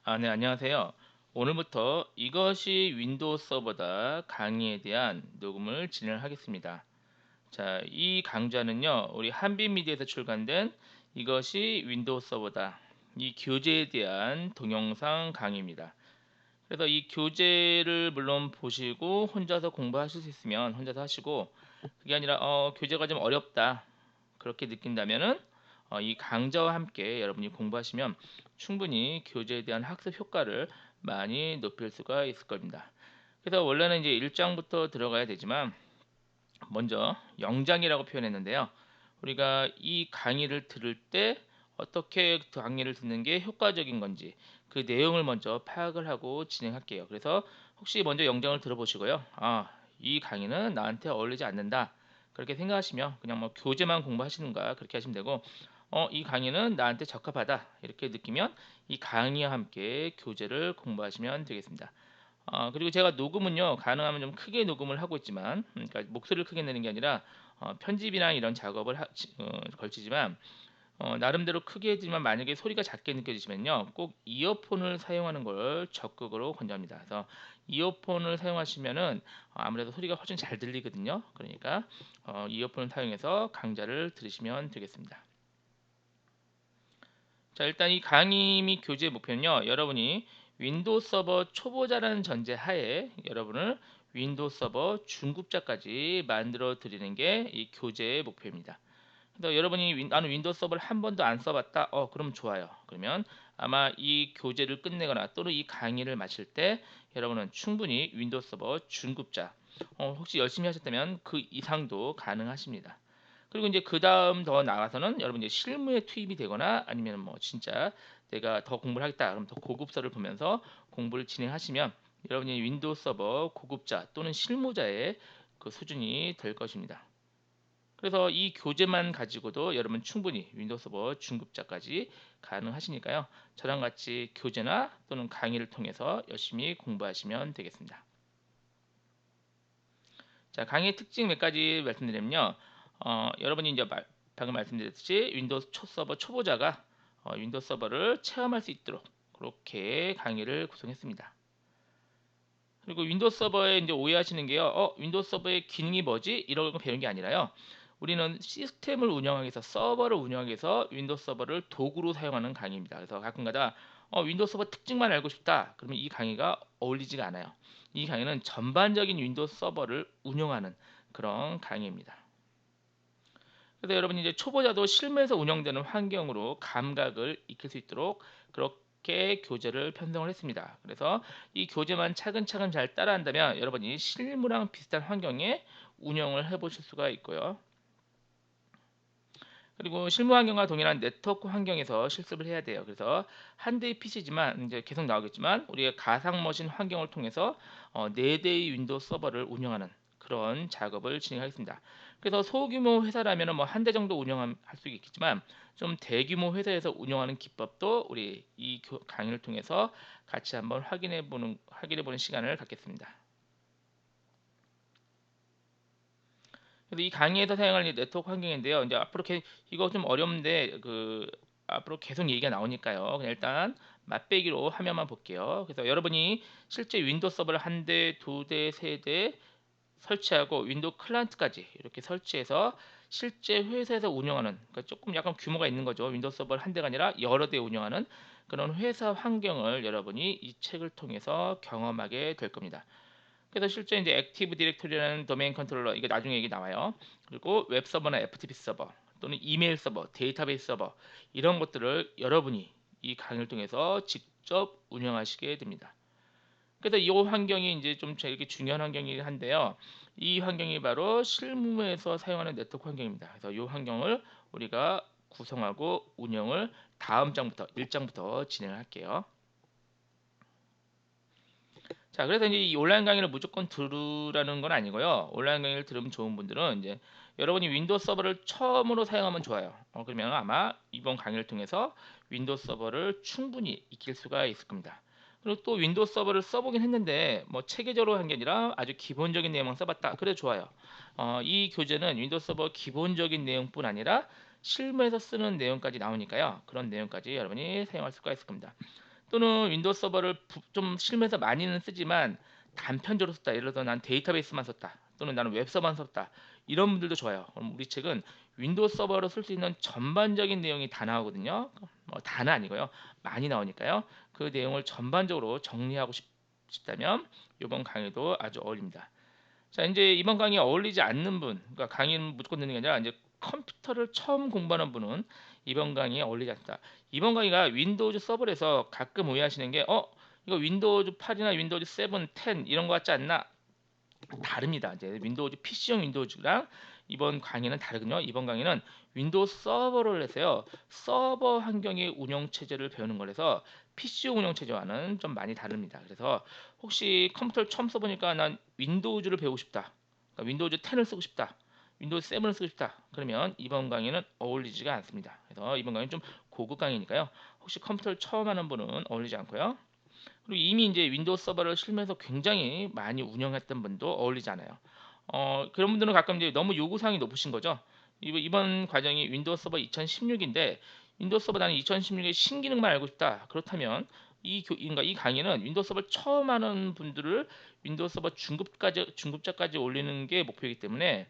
네, 안녕하세요. 오늘부터 이것이 윈도우 서버다 강의에 대한 녹음을 진행하겠습니다. 자, 이 강좌는요, 우리 한빛미디어에서 출간된 이것이 윈도우 서버다. 이 교재에 대한 동영상 강의입니다. 그래서 이 교재를 물론 보시고 혼자서 공부하실 수 있으면 혼자서 하시고, 그게 아니라 교재가 좀 어렵다. 그렇게 느낀다면은 이 강좌와 함께 여러분이 공부하시면 충분히 교재에 대한 학습 효과를 많이 높일 수가 있을 겁니다. 그래서 원래는 이제 1장부터 들어가야 되지만 먼저 영장이라고 표현했는데요. 우리가 이 강의를 들을 때 어떻게 강의를 듣는 게 효과적인 건지 그 내용을 먼저 파악을 하고 진행할게요. 그래서 혹시 먼저 영장을 들어보시고요. 이 강의는 나한테 어울리지 않는다. 그렇게 생각하시면 그냥 뭐 교재만 공부하시는가 그렇게 하시면 되고 이 강의는 나한테 적합하다. 이렇게 느끼면 이 강의와 함께 교재를 공부하시면 되겠습니다. 그리고 제가 녹음은요, 가능하면 좀 크게 녹음을 하고 있지만, 그러니까 목소리를 크게 내는 게 아니라, 편집이나 이런 작업을 걸치지만, 나름대로 크게 해지만 만약에 소리가 작게 느껴지시면요, 꼭 이어폰을 사용하는 걸 적극으로 권장합니다. 그래서 이어폰을 사용하시면은 아무래도 소리가 훨씬 잘 들리거든요. 그러니까, 이어폰을 사용해서 강좌를 들으시면 되겠습니다. 자, 일단 이 강의 및 교재의 목표는요, 여러분이 윈도우 서버 초보자라는 전제 하에 여러분을 윈도우 서버 중급자까지 만들어 드리는 게 이 교재의 목표입니다. 그래서 여러분이 나는 윈도우 서버를 한 번도 안 써봤다. 그럼 좋아요. 그러면 아마 이 교재를 끝내거나 또는 이 강의를 마칠 때 여러분은 충분히 윈도우 서버 중급자, 혹시 열심히 하셨다면 그 이상도 가능하십니다. 그리고 이제 그 다음 더 나가서는 여러분 이제 실무에 투입이 되거나 아니면 뭐 진짜 내가 더 공부를 하겠다 그럼 더 고급서를 보면서 공부를 진행하시면 여러분이 윈도우 서버 고급자 또는 실무자의 그 수준이 될 것입니다. 그래서 이 교재만 가지고도 여러분 충분히 윈도우 서버 중급자까지 가능하시니까요. 저랑 같이 교재나 또는 강의를 통해서 열심히 공부하시면 되겠습니다. 자, 강의 특징 몇 가지 말씀드리면요. 여러분이 이제 방금 말씀드렸듯이 윈도우 서버 초보자가 윈도우 서버를 체험할 수 있도록 그렇게 강의를 구성했습니다. 그리고 윈도우 서버에 이제 오해하시는 게요. 윈도우 서버의 기능이 뭐지? 이런 거 배우는 게 아니라요. 우리는 시스템을 운영하기 위해서 서버를 운영하기 위해서 윈도우 서버를 도구로 사용하는 강의입니다. 그래서 가끔가다 윈도우 서버 특징만 알고 싶다. 그러면 이 강의가 어울리지가 않아요. 이 강의는 전반적인 윈도우 서버를 운영하는 그런 강의입니다. 그래서 여러분이 이제 초보자도 실무에서 운영되는 환경으로 감각을 익힐 수 있도록 그렇게 교재를 편성을 했습니다. 그래서 이 교재만 차근차근 잘 따라한다면 여러분이 실무랑 비슷한 환경에 운영을 해보실 수가 있고요. 그리고 실무 환경과 동일한 네트워크 환경에서 실습을 해야 돼요. 그래서 한 대의 PC지만 이제 계속 나오겠지만 우리가 가상 머신 환경을 통해서 네 대의 윈도우 서버를 운영하는 그런 작업을 진행하겠습니다. 그래서 소규모 회사라면 뭐 한 대 정도 운영할 수 있겠지만 좀 대규모 회사에서 운영하는 기법도 우리 이 강의를 통해서 같이 한번 확인해 보는 시간을 갖겠습니다. 그래서 이 강의에서 사용할 이 네트워크 환경인데요. 이제 앞으로 이거 좀 어려운데 앞으로 계속 얘기가 나오니까요. 그냥 일단 맛배기로 화면만 볼게요. 그래서 여러분이 실제 윈도우 서버를 한 대, 두 대, 세 대 설치하고 윈도우 클라이언트까지 이렇게 설치해서 실제 회사에서 운영하는 그러니까 조금 약간 규모가 있는 거죠. 윈도우 서버를 한 대가 아니라 여러 대 운영하는 그런 회사 환경을 여러분이 이 책을 통해서 경험하게 될 겁니다. 그래서 실제 이제 액티브 디렉토리라는 도메인 컨트롤러 이게 나중에 얘기 나와요. 그리고 웹 서버나 FTP 서버 또는 이메일 서버, 데이터베이스 서버 이런 것들을 여러분이 이 강의를 통해서 직접 운영하시게 됩니다. 그래서 이 환경이 이제 좀 되게 중요한 환경이긴 한데요. 이 환경이 바로 실무에서 사용하는 네트워크 환경입니다. 그래서 이 환경을 우리가 구성하고 운영을 다음 장부터 1장부터 진행을 할게요. 자, 그래서 이제 이 온라인 강의를 무조건 들으라는 건 아니고요. 온라인 강의를 들으면 좋은 분들은 이제 여러분이 윈도우 서버를 처음으로 사용하면 좋아요. 그러면 아마 이번 강의를 통해서 윈도우 서버를 충분히 익힐 수가 있을 겁니다. 그리고 또 윈도우 서버를 써보긴 했는데 뭐 체계적으로 한 게 아니라 아주 기본적인 내용만 써봤다. 그래 좋아요. 이 교재는 윈도우 서버 기본적인 내용뿐 아니라 실무에서 쓰는 내용까지 나오니까요. 그런 내용까지 여러분이 사용할 수가 있을 겁니다. 또는 윈도우 서버를 좀 실무에서 많이는 쓰지만 단편적으로 썼다. 예를 들어서 난 데이터베이스만 썼다. 또는 나는 웹서버만 썼다. 이런 분들도 좋아요. 그럼 우리 책은 윈도우 서버로 쓸 수 있는 전반적인 내용이 다 나오거든요. 다는 아니고요. 많이 나오니까요. 그 내용을 전반적으로 정리하고 싶다면 이번 강의도 아주 어울립니다. 자, 이제 이번 강의에 어울리지 않는 분, 그러니까 강의는 무조건 듣는 게 아니라 이제 컴퓨터를 처음 공부하는 분은 이번 강의에 어울리지 않다. 이번 강의가 윈도우즈 서버에서 가끔 오해하시는 게, 이거 윈도우즈 8이나 윈도우즈 7, 10 이런 거 같지 않나? 다릅니다. 이제 윈도우즈 PC용 윈도우즈랑 이번 강의는 다르군요. 이번 강의는 윈도우 서버를 해서요. 서버 환경의 운영 체제를 배우는 거라서 PC용 운영 체제와는 좀 많이 다릅니다. 그래서 혹시 컴퓨터를 처음 써보니까 난 윈도우즈를 배우고 싶다. 그러니까 윈도우즈 10을 쓰고 싶다. 윈도우즈 7을 쓰고 싶다. 그러면 이번 강의는 어울리지가 않습니다. 그래서 이번 강의는 좀 고급 강의니까요. 혹시 컴퓨터를 처음 하는 분은 어울리지 않고요. 그리고 이미 이제 윈도우 서버를 실무에서 굉장히 많이 운영했던 분도 어울리지 않아요. 그런 분들은 가끔 이제 너무 요구사항이 높으신 거죠. 이번 과정이 윈도우 서버 2016인데 윈도우 서버 나는 2016의 신기능만 알고 싶다. 그렇다면 그러니까 이 강의는 윈도우 서버 처음 하는 분들을 윈도우 서버 중급자까지 올리는 게 목표이기 때문에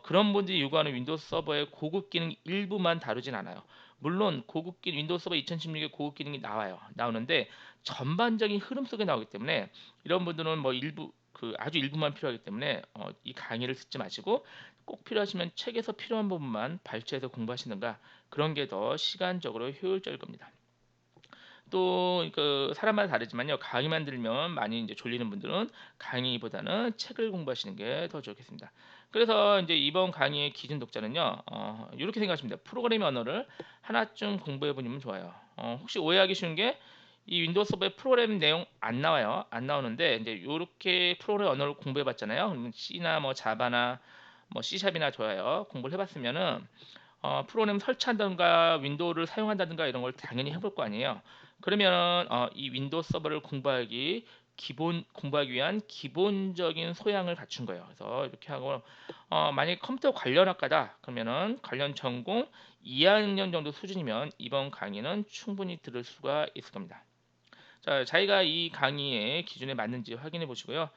그런 분들이 요구하는 윈도우 서버의 고급 기능 일부만 다루진 않아요. 물론 고급 기능 윈도우 서버 2016의 고급 기능이 나오는데 전반적인 흐름 속에 나오기 때문에 이런 분들은 뭐 일부 아주 일부만 필요하기 때문에 이 강의를 듣지 마시고 꼭 필요하시면 책에서 필요한 부분만 발췌해서 공부하시는가 그런 게 더 시간적으로 효율적일 겁니다. 또 그 사람마다 다르지만요. 강의만 들으면 많이 이제 졸리는 분들은 강의보다는 책을 공부하시는 게 더 좋겠습니다. 그래서 이제 이번 강의의 기준 독자는요. 이렇게 생각하시면 돼요. 프로그래밍 언어를 하나쯤 공부해 보시면 좋아요. 혹시 오해하기 쉬운 게 이 윈도우 서버에 프로그램 내용 안 나와요. 안 나오는데 이제 이렇게 프로그램 언어를 공부해 봤잖아요. 그러면 C나 뭐 자바나 뭐 C샵이나 좋아요. 공부를 해봤으면은 프로그램 설치한다든가 윈도우를 사용한다든가 이런 걸 당연히 해볼 거 아니에요. 그러면 이 윈도우 서버를 공부하기 위한 기본적인 소양을 갖춘 거예요. 그래서 이렇게 하고 만약에 컴퓨터 관련 학과다 그러면은 관련 전공 2학년 정도 수준이면 이번 강의는 충분히 들을 수가 있을 겁니다. 자, 자기가 이 강의의 기준에 맞는지 확인해 보시고요.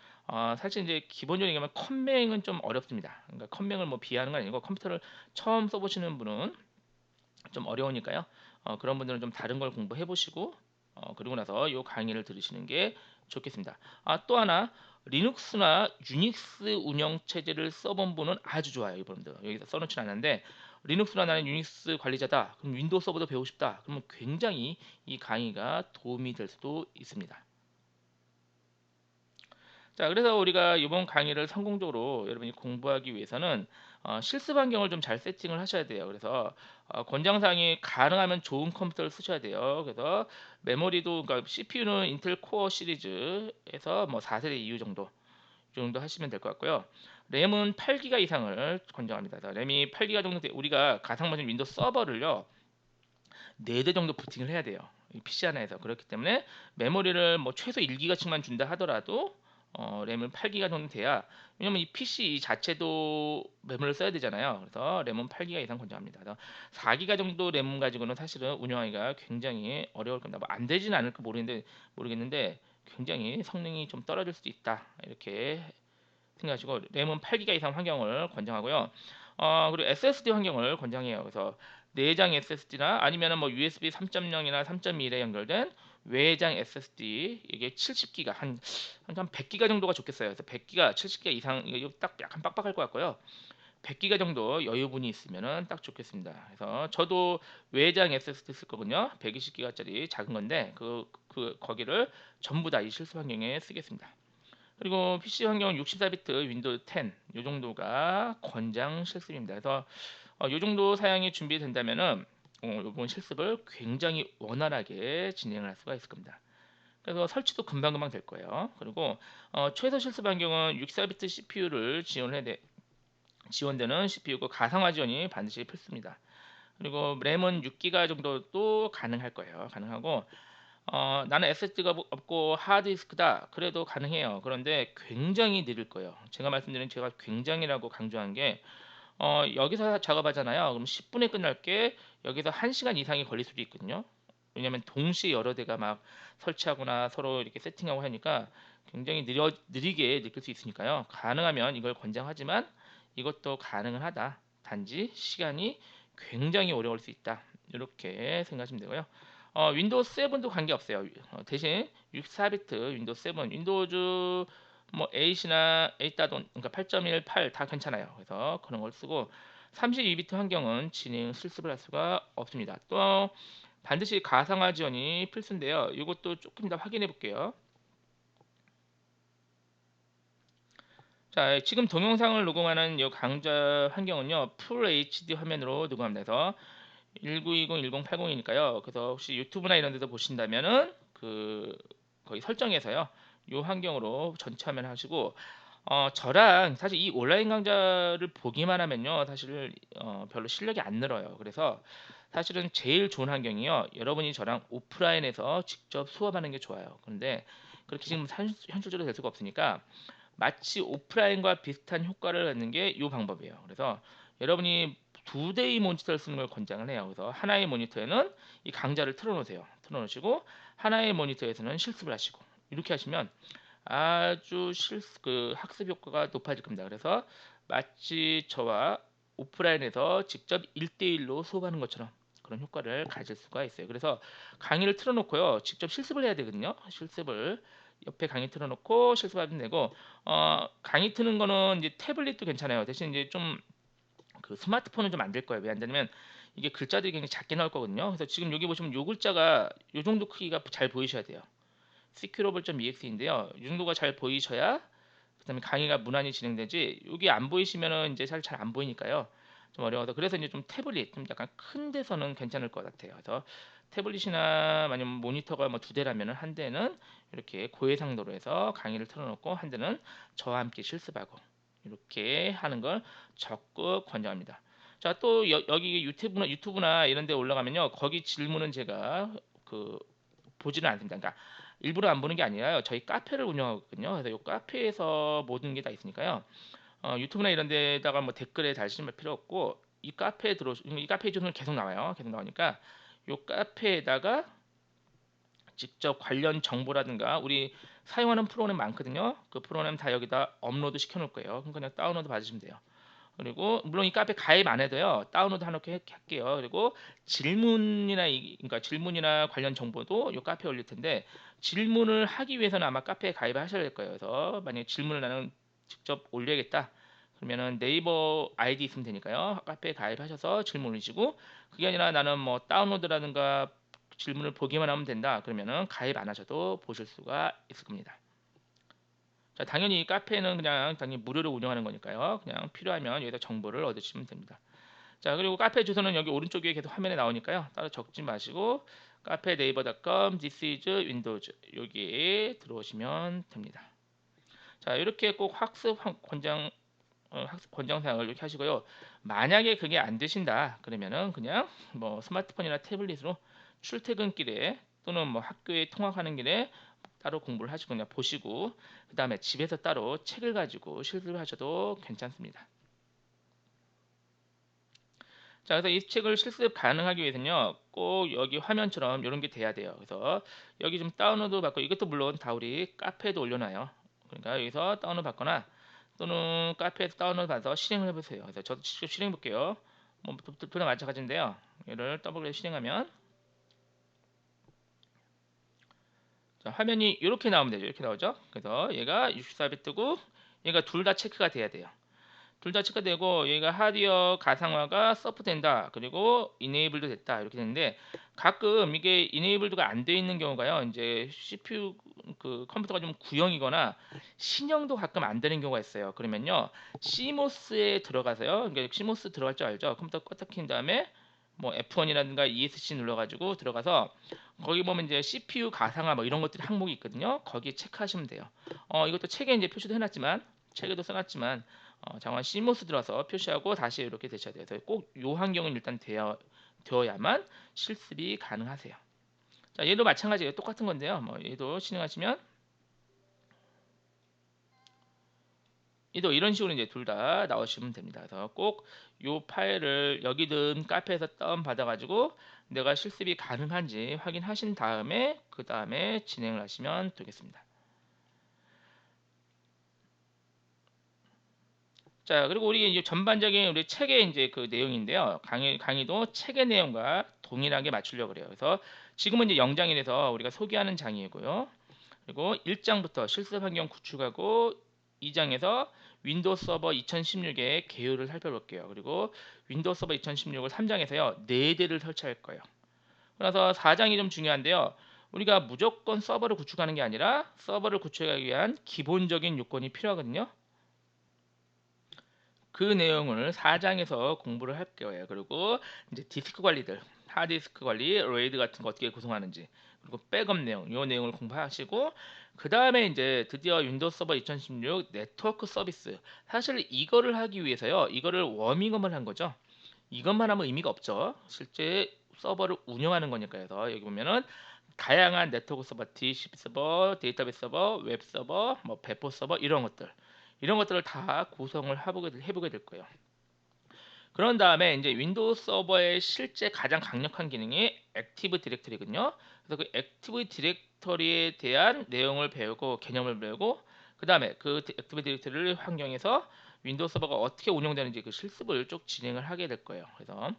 사실 이제 기본적으로 얘기하면 컴맹은 좀 어렵습니다. 그러니까 컴맹을 뭐 비하하는 건 아니고 컴퓨터를 처음 써보시는 분은 좀 어려우니까요. 그런 분들은 좀 다른 걸 공부해 보시고 그리고 나서 이 강의를 들으시는 게 좋겠습니다. 또 하나 리눅스나 유닉스 운영 체제를 써본 분은 아주 좋아요. 이분들 여기서 써놓진 않았는데 리눅스나 나는 유닉스 관리자다. 그럼 윈도우 서버도 배우고 싶다. 그러면 굉장히 이 강의가 도움이 될 수도 있습니다. 자, 그래서 우리가 이번 강의를 성공적으로 여러분이 공부하기 위해서는 실습 환경을 좀 잘 세팅을 하셔야 돼요. 그래서 권장사항이 가능하면 좋은 컴퓨터를 쓰셔야 돼요. 그래서 메모리도 그러니까 CPU는 인텔 코어 시리즈에서 뭐 4세대 이후 정도 이 정도 하시면 될 것 같고요. 램은 8기가 이상을 권장합니다. 그래서 램이 8기가 정도 우리가 가상머신 윈도우 서버를요 4대 정도 부팅을 해야 돼요. PC 하나에서. 그렇기 때문에 메모리를 뭐 최소 1기가씩만 준다 하더라도 램은 8기가 정도 돼야 왜냐면 이 PC 자체도 메모리를 써야 되잖아요. 그래서 램은 8기가 이상 권장합니다. 그래서 4기가 정도 램 가지고는 사실은 운영하기가 굉장히 어려울 겁니다. 뭐안 되지는 않을까 모르겠는데 굉장히 성능이 좀 떨어질 수도 있다. 이렇게 생각하시고 램은 8기가 이상 환경을 권장하고요. 그리고 SSD 환경을 권장해요. 그래서 내장 SSD나 아니면은 뭐 USB 3.0이나 3.1에 연결된 외장 SSD 이게 70기가 한 100기가 정도가 좋겠어요. 그래서 100기가 70기가 이상 이거 딱 약간 빡빡할 것 같고요. 100기가 정도 여유분이 있으면은 딱 좋겠습니다. 그래서 저도 외장 SSD 쓸 거거든요. 120기가짜리 작은 건데 거기를 전부 다 이 실습 환경에 쓰겠습니다. 그리고 PC 환경은 64비트 윈도우 10, 이 정도가 권장 실습입니다. 그래서 이 정도 사양이 준비된다면은 이번 실습을 굉장히 원활하게 진행을 할 수가 있을 겁니다. 그래서 설치도 금방금방 될 거예요. 그리고 최소 실습 환경은 64비트 CPU를 지원되는 CPU고 가상화 지원이 반드시 필수입니다. 그리고 램은 6기가 정도도 가능할 거예요. 가능하고 나는 SSD가 없고 하드디스크다. 그래도 가능해요. 그런데 굉장히 느릴 거예요. 제가 굉장히라고 강조한 게 여기서 작업하잖아요. 그럼 10분에 끝날 게 여기서 1시간 이상이 걸릴 수도 있거든요. 왜냐하면 동시에 여러 대가 막 설치하거나 서로 이렇게 세팅하고 하니까 굉장히 느리게 느낄 수 있으니까요. 가능하면 이걸 권장하지만 이것도 가능은 하다. 단지 시간이 굉장히 오래 걸릴 수 있다. 이렇게 생각하시면 되고요. 윈도우 7도 관계없어요. 대신 64비트 윈도우 7, 윈도우즈 뭐 8이나 8 그러니까 8.1, 8 다 괜찮아요. 그래서 그런 걸 쓰고 32비트 환경은 진행 실습을 할 수가 없습니다. 또 반드시 가상화 지원이 필수인데요. 이것도 조금 더 확인해 볼게요. 자, 지금 동영상을 녹음하는 이 강좌 환경은요, 풀 HD 화면으로 녹음합니다. 그래서 1920, 1080이니까요. 그래서 혹시 유튜브나 이런 데서 보신다면은 거의 설정에서요, 이 환경으로 전체 화면 하시고, 저랑 사실 이 온라인 강좌를 보기만 하면요, 사실 별로 실력이 안 늘어요. 그래서 사실은 제일 좋은 환경이요, 여러분이 저랑 오프라인에서 직접 수업하는 게 좋아요. 그런데 그렇게 지금 현실적으로 될 수가 없으니까 마치 오프라인과 비슷한 효과를 갖는 게 이 방법이에요. 그래서 여러분이 두 대의 모니터를 쓰는 걸 권장을 해요. 그래서 하나의 모니터에는 이 강좌를 틀어놓으세요. 틀어놓으시고 하나의 모니터에서는 실습을 하시고 이렇게 하시면 아주 학습 효과가 높아질 겁니다. 그래서 마치 저와 오프라인에서 직접 1대1로 수업하는 것처럼 그런 효과를 가질 수가 있어요. 그래서 강의를 틀어놓고요. 직접 실습을 해야 되거든요. 실습을 옆에 강의 틀어놓고 실습하면 되고 강의 트는 거는 이제 태블릿도 괜찮아요. 대신 이제 좀 그 스마트폰은 좀 안 될 거예요. 왜 안 되냐면 이게 글자들이 굉장히 작게 나올 거거든요. 그래서 지금 여기 보시면 요 글자가 요 정도 크기가 잘 보이셔야 돼요. secureable.ex인데요. 이 정도가 잘 보이셔야 그다음에 강의가 무난히 진행되지. 여기 안 보이시면은 이제 잘 안 보이니까요. 좀 어려워서 그래서 이제 좀 태블릿 좀 약간 큰 데서는 괜찮을 것 같아요. 그래서 태블릿이나 아니면 모니터가 뭐 두 대라면은 한 대는 이렇게 고해상도로 해서 강의를 틀어놓고 한 대는 저와 함께 실습하고 이렇게 하는 걸 적극 권장합니다. 자, 또 여기 유튜브나 이런 데 올라가면요. 거기 질문은 제가 그 보지는 않습니다. 그러니까 일부러 안 보는 게 아니라요. 저희 카페를 운영하거든요. 그래서 이 카페에서 모든 게 다 있으니까요. 유튜브나 이런 데다가 뭐 댓글에 달실 필요 없고 이 카페 주소는 계속 나와요. 계속 나오니까 이 카페에다가 직접 관련 정보라든가 우리 사용하는 프로그램 많거든요. 그 프로그램 다 여기다 업로드 시켜 놓을 거예요. 그럼 그냥 다운로드 받으시면 돼요. 그리고 물론 이 카페 가입 안 해도요. 다운로드 해놓게 할게요. 그리고 그러니까 질문이나 관련 정보도 이 카페에 올릴 텐데 질문을 하기 위해서는 아마 카페에 가입을 하셔야 될 거예요. 그래서 만약에 질문을 나는 직접 올려야겠다. 그러면은 네이버 아이디 있으면 되니까요. 카페에 가입하셔서 질문 올리시고 그게 아니라 나는 뭐 다운로드라든가 질문을 보기만 하면 된다. 그러면은 가입 안 하셔도 보실 수가 있을 겁니다. 자, 당연히 이 카페는 그냥 당연히 무료로 운영하는 거니까요. 그냥 필요하면 여기서 정보를 얻으시면 됩니다. 자, 그리고 카페 주소는 여기 오른쪽 위에 계속 화면에 나오니까요. 따로 적지 마시고 카페 네이버.com this is windows 여기 들어오시면 됩니다. 자, 이렇게 꼭 학습 권장 사항을 이렇게 하시고요. 만약에 그게 안 되신다 그러면은 그냥 뭐 스마트폰이나 태블릿으로 출퇴근길에 또는 뭐 학교에 통학하는 길에 따로 공부를 하시고 그냥 보시고 그 다음에 집에서 따로 책을 가지고 실습을 하셔도 괜찮습니다. 자, 그래서 이 책을 실습 가능하기 위해서는요, 꼭 여기 화면처럼 이런 게 돼야 돼요. 그래서 여기 좀 다운로드 받고 이것도 물론 다 우리 카페에도 올려놔요. 그러니까 여기서 다운로드 받거나 또는 카페에서 다운로드 받아서 실행을 해보세요. 그래서 저도 직접 실행 볼게요. 뭐 도표나 마찬가지인데요. 얘를 더블 실행하면 자, 화면이 이렇게 나오면 되죠. 이렇게 나오죠. 그래서 얘가 64비트고 얘가 둘 다 체크가 돼야 돼요. 둘 다 체크되고 얘가 하드웨어 가상화가 서포트된다. 그리고 이네이블도 됐다. 이렇게 되는데 가끔 이게 이네이블드가 안 돼 있는 경우가요. 이제 CPU 그 컴퓨터가 좀 구형이거나 신형도 가끔 안 되는 경우가 있어요. 그러면요. CMOS에 들어가서요. 그러니까 CMOS 들어갈 줄 알죠? 컴퓨터 껐다 킨 다음에 뭐 F1이라든가 ESC 눌러가지고 들어가서 거기 보면 이제 CPU 가상화 뭐 이런 것들이 항목이 있거든요. 거기에 체크하시면 돼요. 이것도 책에 이제 표시도 해놨지만 책에도 써놨지만 장원 CMOS 들어서 표시하고 다시 이렇게 되셔야 돼요. 그래서 꼭 이 환경은 일단 되어야만 실습이 가능하세요. 자, 얘도 마찬가지예요. 똑같은 건데요. 뭐 얘도 진행하시면 얘도 이런 식으로 이제 둘 다 나오시면 됩니다. 그래서 꼭 이 파일을 여기든 카페에서 다운 받아가지고 내가 실습이 가능한지 확인하신 다음에 그 다음에 진행을 하시면 되겠습니다. 자, 그리고 우리 이제 전반적인 우리 책의 이제 그 내용인데요. 강의도 책의 내용과 동일하게 맞추려고 그래요. 그래서 지금은 이제 영장이라서 우리가 소개하는 장이고요. 그리고 1장부터 실습 환경 구축하고 2장에서 윈도우 서버 2016의 개요를 살펴볼게요. 그리고 윈도우 서버 2016을 3장에서요. 4대를 설치할 거예요. 그래서 4장이 좀 중요한데요. 우리가 무조건 서버를 구축하는 게 아니라 서버를 구축하기 위한 기본적인 요건이 필요하거든요. 그 내용을 4장에서 공부를 할 거예요. 그리고 이제 디스크 관리들, 하드디스크 관리, 레이드 같은 거 어떻게 구성하는지, 그리고 백업 내용, 이 내용을 공부하시고 그 다음에 이제 드디어 윈도우 서버 2016 네트워크 서비스. 사실 이거를 하기 위해서요. 이거를 워밍업을 한 거죠. 이것만 하면 의미가 없죠. 실제 서버를 운영하는 거니까요. 그래서 여기 보면은 다양한 네트워크 서버, DHCP 서버, 데이터베이스 서버, 웹 서버, 뭐 배포 서버 이런 것들을 다 구성을 해보게 될 거예요. 그런 다음에 이제 윈도우 서버의 실제 가장 강력한 기능이 액티브 디렉터리거든요. 그래서 그 액티브 디렉터리에 대한 내용을 배우고 개념을 배우고 그 다음에 그 액티브 디렉터리를 환경에서 윈도우 서버가 어떻게 운영되는지 그 실습을 쭉 진행을 하게 될 거예요. 그래서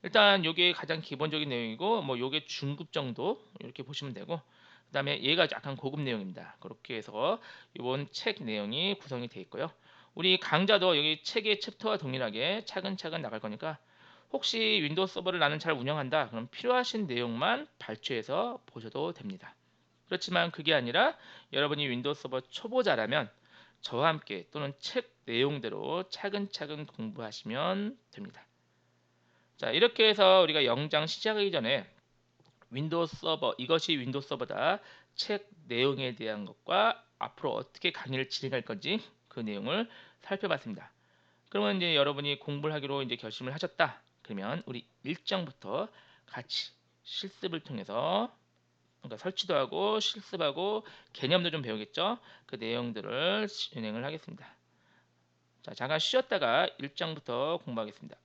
일단 이게 가장 기본적인 내용이고 뭐 이게 중급 정도 이렇게 보시면 되고 그 다음에 얘가 약간 고급 내용입니다. 그렇게 해서 이번 책 내용이 구성이 되어 있고요. 우리 강좌도 여기 책의 챕터와 동일하게 차근차근 나갈 거니까 혹시 윈도우 서버를 나는 잘 운영한다. 그럼 필요하신 내용만 발췌해서 보셔도 됩니다. 그렇지만 그게 아니라 여러분이 윈도우 서버 초보자라면 저와 함께 또는 책 내용대로 차근차근 공부하시면 됩니다. 자, 이렇게 해서 우리가 영장 시작하기 전에 윈도우 서버, 이것이 윈도우 서버다. 책 내용에 대한 것과 앞으로 어떻게 강의를 진행할 건지 그 내용을 살펴봤습니다. 그러면 이제 여러분이 공부를 하기로 이제 결심을 하셨다. 그러면 우리 일정부터 같이 실습을 통해서 그러니까 설치도 하고 실습하고 개념도 좀 배우겠죠. 그 내용들을 진행을 하겠습니다. 자, 잠깐 쉬었다가 일정부터 공부하겠습니다.